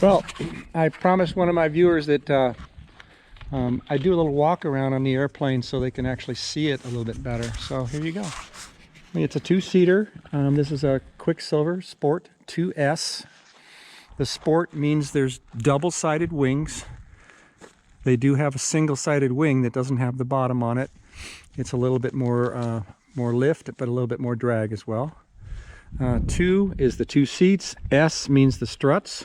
Well, I promised one of my viewers that I do a little walk around on the airplane so they can actually see it a little bit better. So here you go. It's a two-seater. This is a Quicksilver Sport 2S. The Sport means there's double-sided wings. They do have a single-sided wing that doesn't have the bottom on it. It's a little bit more lift, but a little bit more drag as well. 2 is the 2 seats. S means the struts.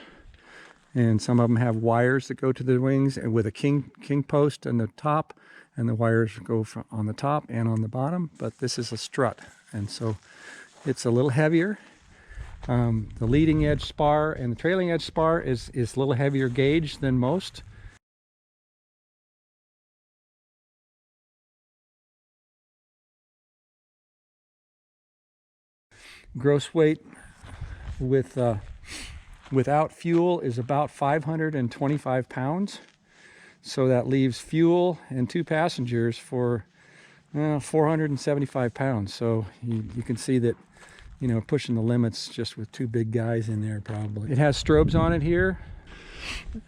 And some of them have wires that go to the wings, and with a king post on the top, and the wires go on the top and on the bottom. But this is a strut, and so it's a little heavier. The leading edge spar and the trailing edge spar is a little heavier gauge than most. Gross weight without fuel is about 525 pounds. So that leaves fuel and 2 passengers for 475 pounds. So you can see that, pushing the limits just with 2 big guys in there probably. It has strobes on it here,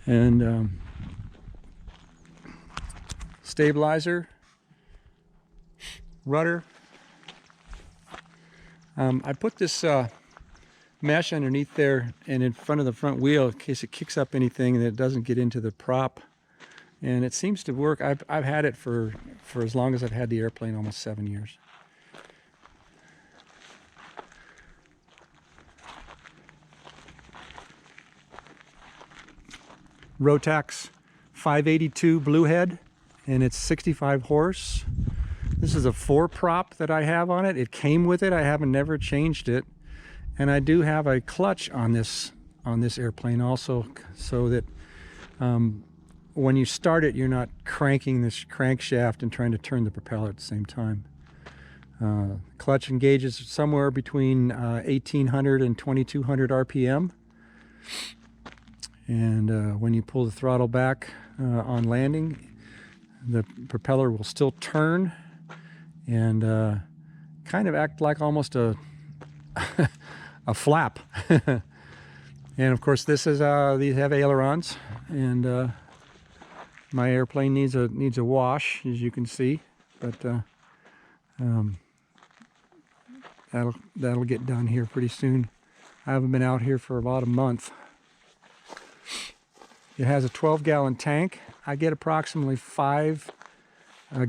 and stabilizer, rudder. I put this mesh underneath there and in front of the front wheel in case it kicks up anything and it doesn't get into the prop, and it seems to work. I've had it for as long as I've had the airplane, almost 7 years. Rotax 582 Bluehead, and it's 65 horse. This is a 4-prop that I have on it. It came with it. I haven't never changed it. And I do have a clutch on this airplane also, so that when you start it, you're not cranking this crankshaft and trying to turn the propeller at the same time. Clutch engages somewhere between 1800 and 2200 RPM. And when you pull the throttle back on landing, the propeller will still turn and kind of act like almost a a flap. And of course this is these have ailerons, and my airplane needs a wash, as you can see, but that'll get done here pretty soon. I haven't been out here for about a month. It has a 12-gallon tank. I get approximately 5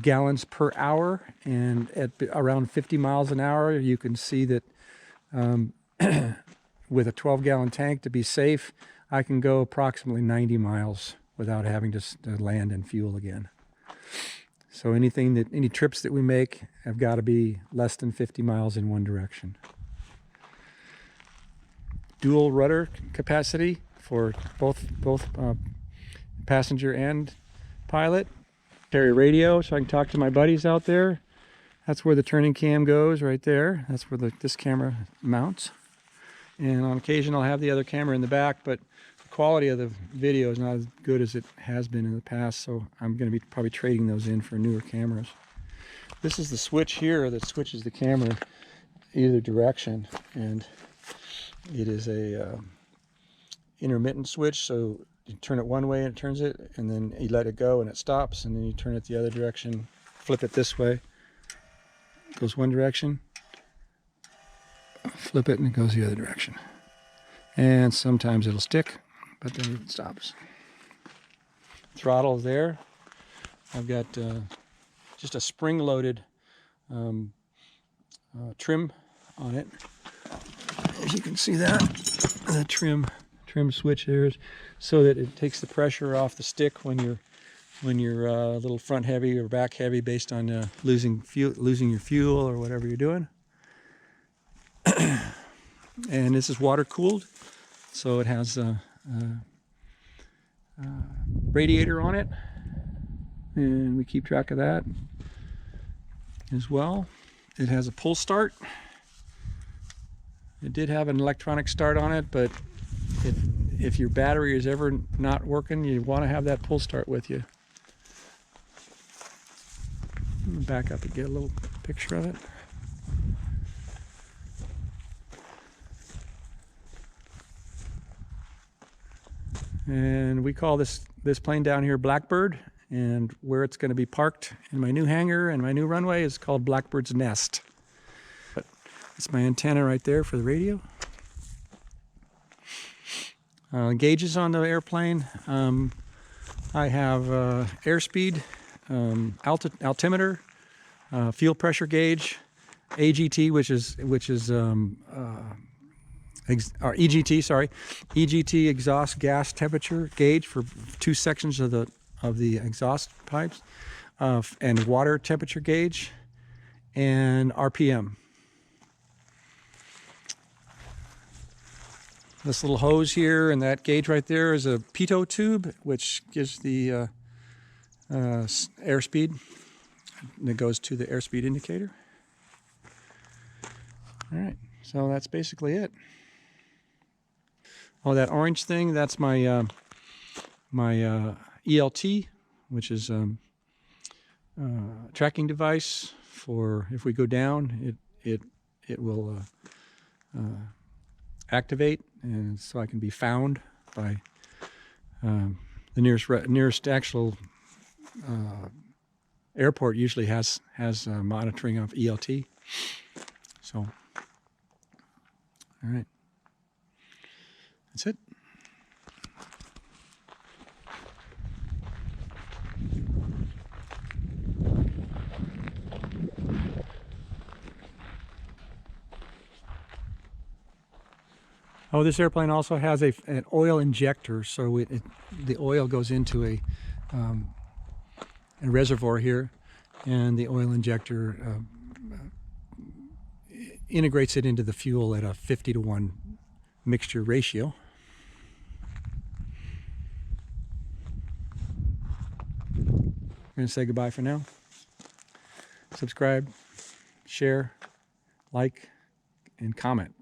gallons per hour, and at around 50 miles an hour you can see that with a 12-gallon tank, to be safe, I can go approximately 90 miles without having to land and fuel again. So any trips that we make have got to be less than 50 miles in one direction. Dual rudder capacity for both passenger and pilot. Carry radio so I can talk to my buddies out there. That's where the turning cam goes, right there. That's where this camera mounts. And on occasion I'll have the other camera in the back, but the quality of the video is not as good as it has been in the past, so I'm going to be probably trading those in for newer cameras. This is the switch here that switches the camera either direction, and it is a intermittent switch, so you turn it one way and it turns it, and then you let it go and it stops, and then you turn it the other direction, flip it this way, it goes one direction, flip it and it goes the other direction. And sometimes it'll stick, but then it stops. Throttle is there. I've got just a spring-loaded trim on it. As you can see that, the trim switch there is so that it takes the pressure off the stick when you're a little front heavy or back heavy, based on losing your fuel or whatever you're doing. And this is water cooled, so it has a radiator on it, and we keep track of that as well. It has a pull start. It did have an electronic start on it, but if your battery is ever not working, you want to have that pull start with you. Let me back up and get a little picture of it. and we call this plane down here Blackbird, and where it's going to be parked in my new hangar and my new runway is called Blackbird's Nest. But that's my antenna right there for the radio. Gauges on the airplane. I have airspeed, altimeter, fuel pressure gauge, AGT, which is EGT, sorry, EGT exhaust gas temperature gauge for 2 sections of the exhaust pipes, and water temperature gauge, and RPM. This little hose here and that gauge right there is a pitot tube, which gives the airspeed, and it goes to the airspeed indicator. All right, so that's basically it. Oh, that orange thing, that's my my ELT, which is tracking device for if we go down, it will activate, and so I can be found by the nearest actual airport usually has monitoring of ELT. So, all right, that's it. Oh, this airplane also has an oil injector, so the oil goes into a reservoir here, and the oil injector integrates it into the fuel at a 50-to-1 mixture ratio. I'm going to say goodbye for now. Subscribe, share, like, and comment.